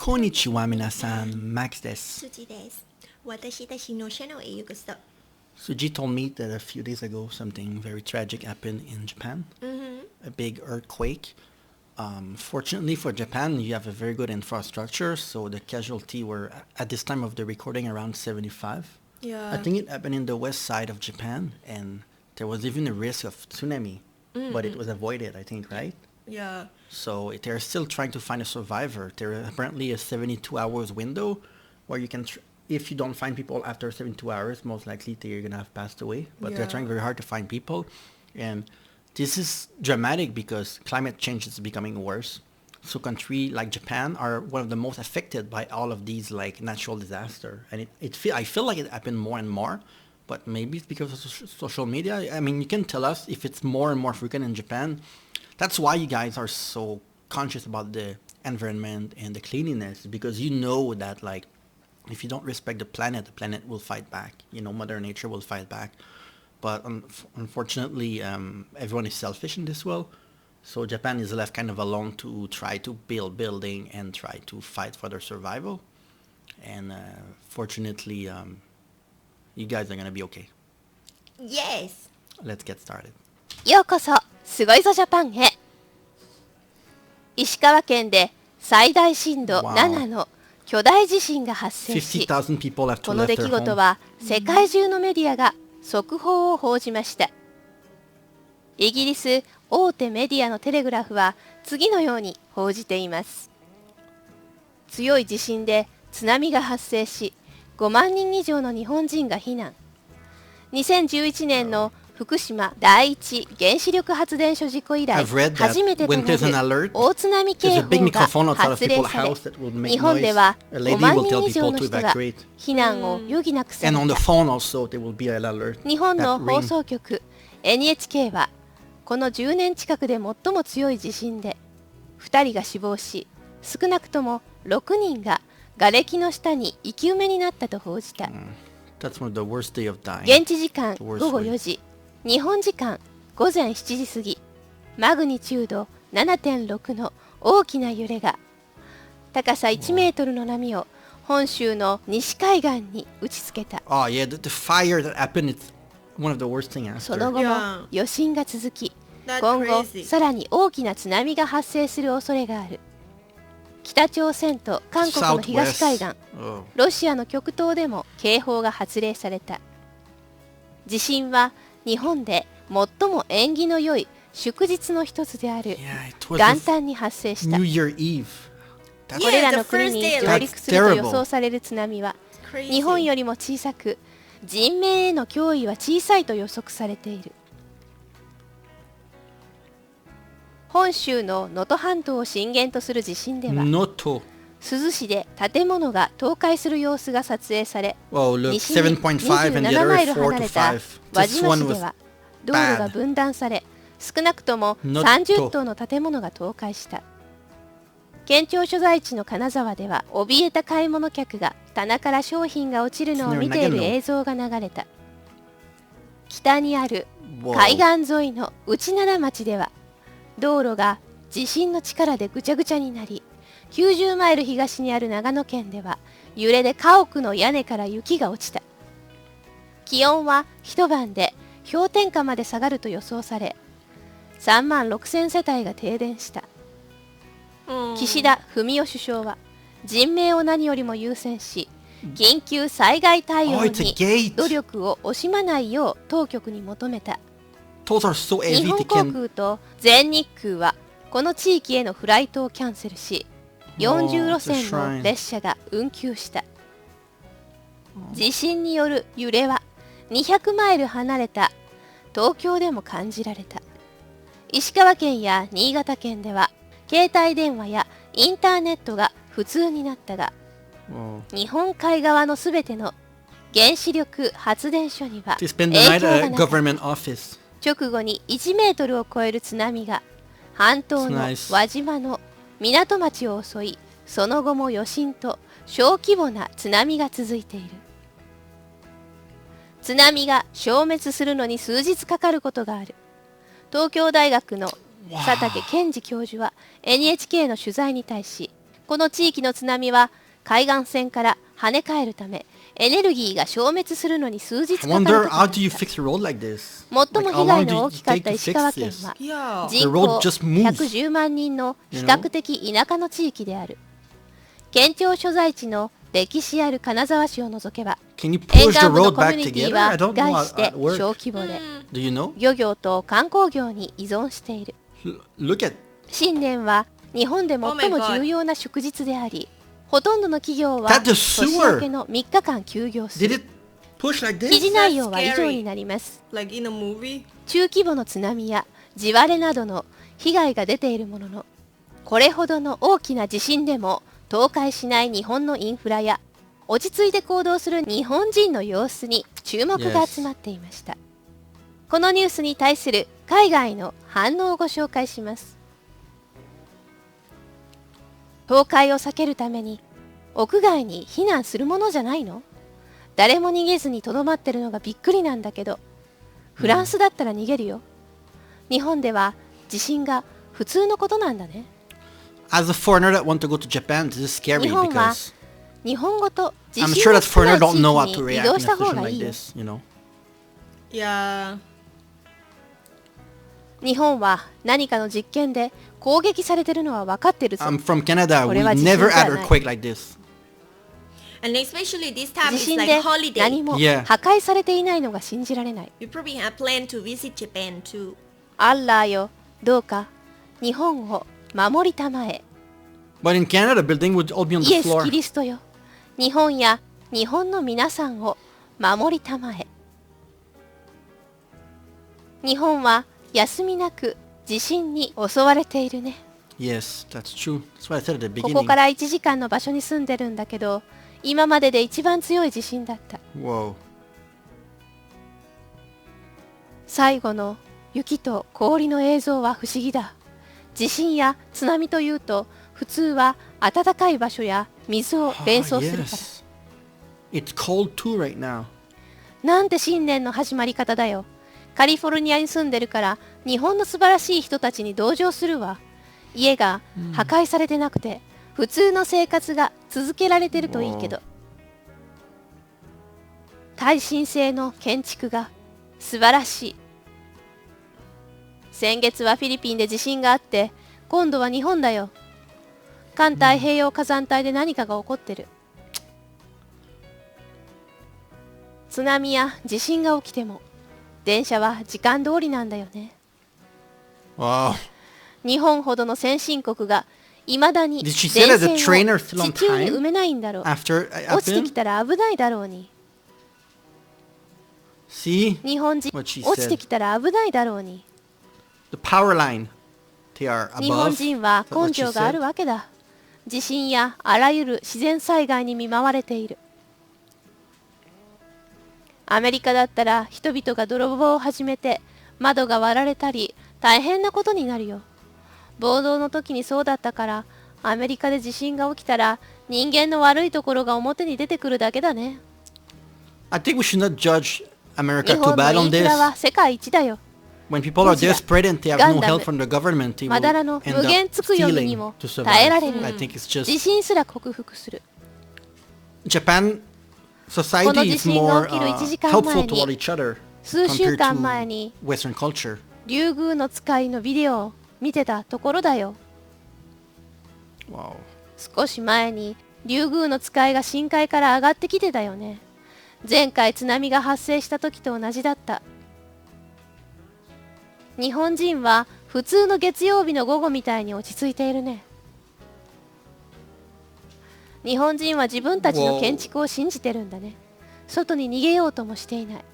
こんにちは皆さん、Max です。辻です。私たちの社のへようこそ。Suji told me that a few days ago something very tragic happened in Japan. A big earthquake. Fortunately for Japan, you have a very good infrastructure, so the casualty were at this time of the recording around 75. Yeah. I think it happened in the west side of Japan, and there was even a risk of tsunami, but it was avoided, I think, right? Yeah. So they're still trying to find a survivor. There is apparently a 72 hours window where you can, if you don't find people after 72 hours, most likely they're going to have passed away. But they're trying very hard to find people. And this is dramatic because climate change is becoming worse. So countries like Japan are one of the most affected by all of these like natural disaster. And I feel like it happened more and more. But maybe it's because of social media. I mean, you can tell us if it's more and more frequent in Japan. That's why you guys are so conscious about the environment and the cleanliness, because you know that like if you don't respect the planet will fight back. You know, Mother Nature will fight back. But unfortunately, everyone is selfish in this world. So Japan is left kind of alone to try to build building and try to fight for their survival. And fortunately, you guys are going to be okay. Yes. Let's get started. ようこそすごいぞジャパンへ。石川県で最大震度7の巨大地震が発生し、50,000 people have to この left 出 their 来事 home. は世界中のメディアが速報を報じました。イギリス大手メディアのテレグラフは次のように報じています。強い地震で津波が発生し、5万人以上の日本人が避難。2011年の福島第一原子力発電所事故以来、初めてとなる大津波警報が発令され、日本では5万人以上の人が避難を余儀なくされた。日本の放送局 NHK は、この10年近くで最も強い地震で、2人が死亡し、少なくとも6人が瓦礫の下に生き埋めになったと報じた。現地時間午後4時、日本時間午前7時過ぎ、マグニチュード 7.6 の大きな揺れが、高さ1メートルの波を本州の西海岸に打ちつけた。その後も余震が続き、今後さらに大きな津波が発生する恐れがある。北朝鮮と韓国の東海岸、ロシアの極東でも警報が発令された。地震は日本で最も縁起の良い祝日の一つである元旦に発生した。これらの国に上陸すると予想される津波は日本よりも小さく、人命への脅威は小さいと予測されている。本州の能登半島を震源とする地震では、珠洲市で建物が倒壊する様子が撮影され、西に27マイル離れた輪島市では道路が分断され、少なくとも30棟の建物が倒壊した。県庁所在地の金沢では、怯えた買い物客が棚から商品が落ちるのを見ている映像が流れた。北にある海岸沿いの内灘町では、道路が地震の力でぐちゃぐちゃになり、90マイル東にある長野県では揺れで家屋の屋根から雪が落ちた。気温は一晩で氷点下まで下がると予想され、3万6000世帯が停電した。岸田文雄首相は人命を何よりも優先し、緊急災害対応に努力を惜しまないよう当局に求めた。日本航空と全日空はこの地域へのフライトをキャンセルし、40路線の列車が運休した。地震による揺れは200マイル離れた東京でも感じられた。石川県や新潟県では携帯電話やインターネットが普通になったが、日本海側のすべての原子力発電所には影響がなかった。直後に1メートルを超える津波が半島の輪島の港町を襲い、その後も余震と小規模な津波が続いている。津波が消滅するのに数日かかることがある。東京大学の佐竹健二教授は NHK の取材に対し、この地域の津波は海岸線から跳ね返るためエネルギーが消滅するのに数日かかるとか。最も被害の大きかった石川県は人口110万人の比較的田舎の地域である。県庁所在地の歴史ある金沢市を除けば沿岸部のコミュニティは概して小規模で漁業と観光業に依存している。新年は日本で最も重要な祝日であり、ほとんどの企業は年明けの3日間休業する。記事内容は以上になります。中規模の津波や地割れなどの被害が出ているものの、これほどの大きな地震でも倒壊しない日本のインフラや落ち着いて行動する日本人の様子に注目が集まっていました。このニュースに対する海外の反応をご紹介します。倒壊を避けるために屋外に避難するものじゃないの？誰も逃げずにとどまってるのがびっくりなんだけど、フランスだったら逃げるよ。日本では地震が普通のことなんだね。As a foreigner that want to go to Japan, this is scary 日本は because 日本語と地 I'm 震 sure の that 少ない foreigner don't know how 地 to 域に移 react 動 in し a た方 situation が like いいよ。 this, you know. Yeah. 日本は何かの実験で攻撃されてるのは分かってるぞ。 I'm from Canada. We これは地震 never じゃ had ない。 earthquake like this. And especially this time 地 is 震 like で holiday. 何も Yeah. 破壊されていないのが信じられない。 You probably have planned to visit Japan too. アッラーよ、どうか日本を守りたまえ。 But in Canada, the building would all be on イ the エス・キ floor. リストよ、日本や日本の皆さんを守りたまえ。日本は休みなく地震に襲われているね。 Yes, that's true. That's what I said at the ここ beginning. から1時間の場所に住んでるんだけど、今までで一番強い地震だった。 Whoa. 最後の雪と氷の映像は不思議だ。地震や津波というと普通は暖かい場所や水を連想するから。 Yes. It's cold too right now. なんて新年の始まり方だよ。カリフォルニアに住んでるから日本の素晴らしい人たちに同情するわ。家が破壊されてなくて普通の生活が続けられてるといいけど、耐震性の建築が素晴らしい。先月はフィリピンで地震があって、今度は日本だよ。環太平洋火山帯で何かが起こってる。津波や地震が起きても電車は時間通りなんだよね。 Wow. 日本ほどの先進国がいまだに Did 電 she say that the 線 train を are still on 地中に time 埋めないんだろう。 after it 落ちてき happened? たら危ないだろうに。 See? 日本人 What she 落ちて said. きたら危ないだろうに。 The power line. They are 日本 above. 人は Is that what 根 she 性があ said? るわけだ。地震やあらゆる自然災害に見舞われている。アメリカだったら人々が泥棒を始めて窓が割られたり大変なことになるよ。暴動の時にそうだったから、アメリカで地震が起きたら人間の悪いところが表に出てくるだけだね。 I think we should not judge 日 America too 本 bad の on インフラ this. は世界一だよ。 When people are ゴジラ、 desperate and they have ガン no ダム、 help from the government, they ま will だらの end 無限 up つくように stealing も to 耐えられ survive. る。 I think it's 地 just 震すら克服する。 Japan この society 地 is 震が more 起きる1時間 helpful 前 toward に each other 数週 compared 間前 to に Western culture. 竜宮の使いのビデオを見てたところだよ。 Wow. 少し前に竜宮の使いが深海から上がってきてたよね。前回津波が発生した時と同じだった。日本人は普通の月曜日の午後みたいに落ち着いているね。日本人は自分たちの建築を信じてるんだね。外に逃げようともしていない。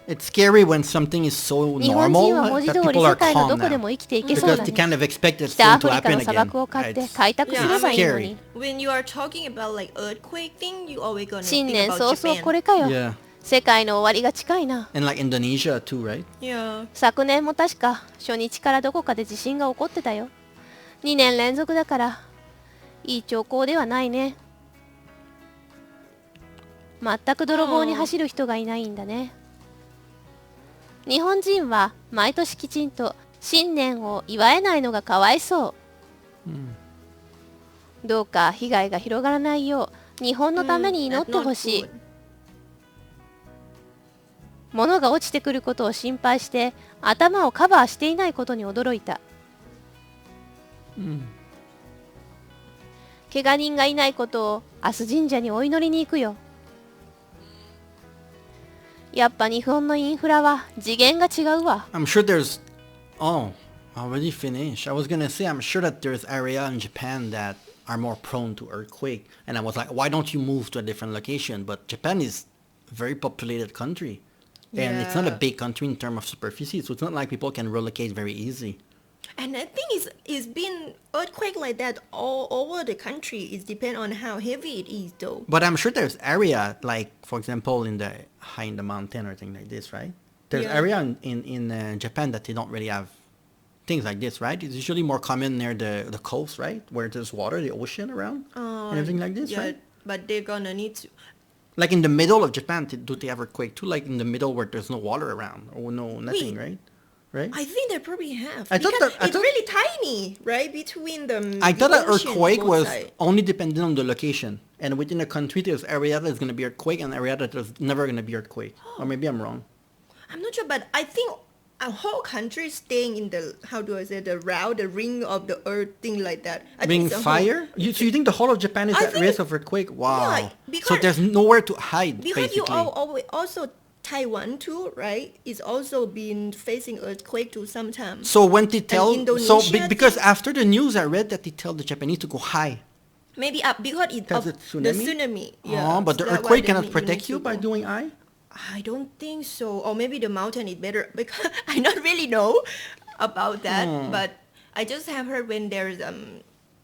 It's scary when something is so 日本人は normal 文字 that 通り people 世 are 界の calm どこで now も生きていけそう because だ they ね。 kind of expect that 北ア soon フ to リカ happen の砂 again. 漠を買って It's- 開拓すればいいの scary. に。 When you are talking about like earthquake thing, you always gonna 新 think 年 about 早々 Japan. これかよ。 Yeah. 世界の終わりが近いな。 And like Indonesia too, right? Yeah. 昨年も確か初日からどこかで地震が起こってたよ。2年連続だからいい兆候ではないね。全く泥棒に走る人がいないんだね。日本人は毎年きちんと新年を祝えないのがかわいそう。どうか被害が広がらないよう日本のために祈ってほしい。物が落ちてくることを心配して頭をカバーしていないことに驚いた。怪我人がいないことを明日神社にお祈りに行くよ。やっぱ日本のインフラは次元が違うわ。I'm sure there's... Oh, already finished. I was gonna say, I'm sure that there's area in Japan that are more prone to earthquake. And I was like, why don't you move to a different location? But Japan is a very populated country. And it's not a big country in terms of superficie, so it's not like people can relocate very easy. And I think it's been earthquake like that all over the country. It depends on how heavy it is, though. But I'm sure there's area, like, for example, in the high in the mountain or thing like this, right? There's area in Japan that they don't really have things like this, right? It's usually more common near the coast, right? Where there's water, the ocean around, and everything like this, right? But they're gonna need to... Like in the middle of Japan, do they have earthquake too? Like in the middle where there's no water around or nothing, right? Right? I think they probably have. I thought it's really tiny, right? Between them. I thought that earthquake was only dependent on the location. And within a country, there's area that's going to be earthquake and area that there's never going to be earthquake. Or maybe I'm wrong. I'm not sure, but I think a whole country staying in the, how do I say, the ring of the earth, thing like that. Ring fire? So you think the whole of Japan is at risk of earthquake? Wow. Yeah, so there's nowhere to hide, because basically. You also... Taiwan too, right? Is also been facing earthquake too sometimes. So when they tell, because after the news, I read that they tell the Japanese to go high. Maybe because of the tsunami. Yeah. Oh, but the earthquake cannot protect you by doing high? I don't think so. Or maybe the mountain is better, because I don't really know about that. But I just have heard when there's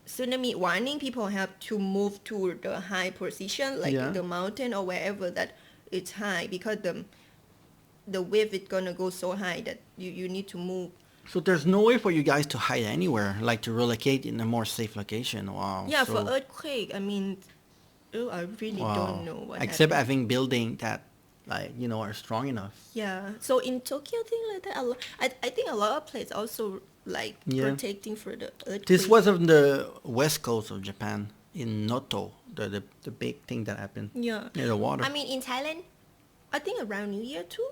tsunami warning, people have to move to the high position, like the mountain or wherever that it's high, because the wave is gonna go so high that you need to move. So there's no way for you guys to hide anywhere, like to relocate in a more safe location. Wow. Yeah, for earthquake, I mean, I really don't know what Except happened. having building that, like, are strong enough. Yeah. So in Tokyo, thing like that, I think a lot of places also like protecting for the earthquake. This was on the west coast of Japan, in Noto, the big thing that happened. Yeah. Near the water. I mean, in Thailand, I think around New Year too.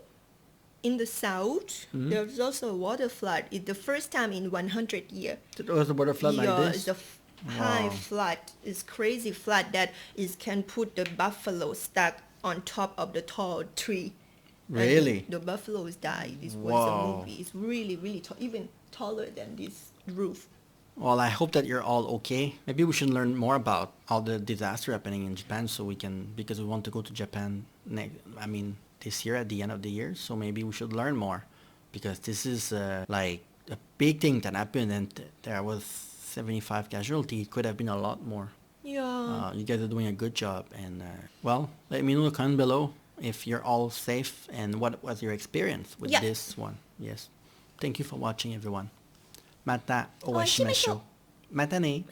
In the south, there's also a water flood. It's the first time in 100 years. There was a water flood like this? It's a high flood. It's crazy flood that can put the buffalo stuck on top of the tall tree. Really? The buffaloes died. This was a movie. It's really, really tall, even taller than this roof. Well, I hope that you're all okay. Maybe we should learn more about all the disaster happening in Japan, so we can, because we want to go to Japan this year at the end of the year. So maybe we should learn more, because this is like a big thing that happened, and there was 75 casualties. It could have been a lot more. Yeah. You guys are doing a good job, and well, let me know in the comment below if you're all safe and what was your experience with this one. Yes. Thank you for watching, everyone. またお会いしましょう。またね。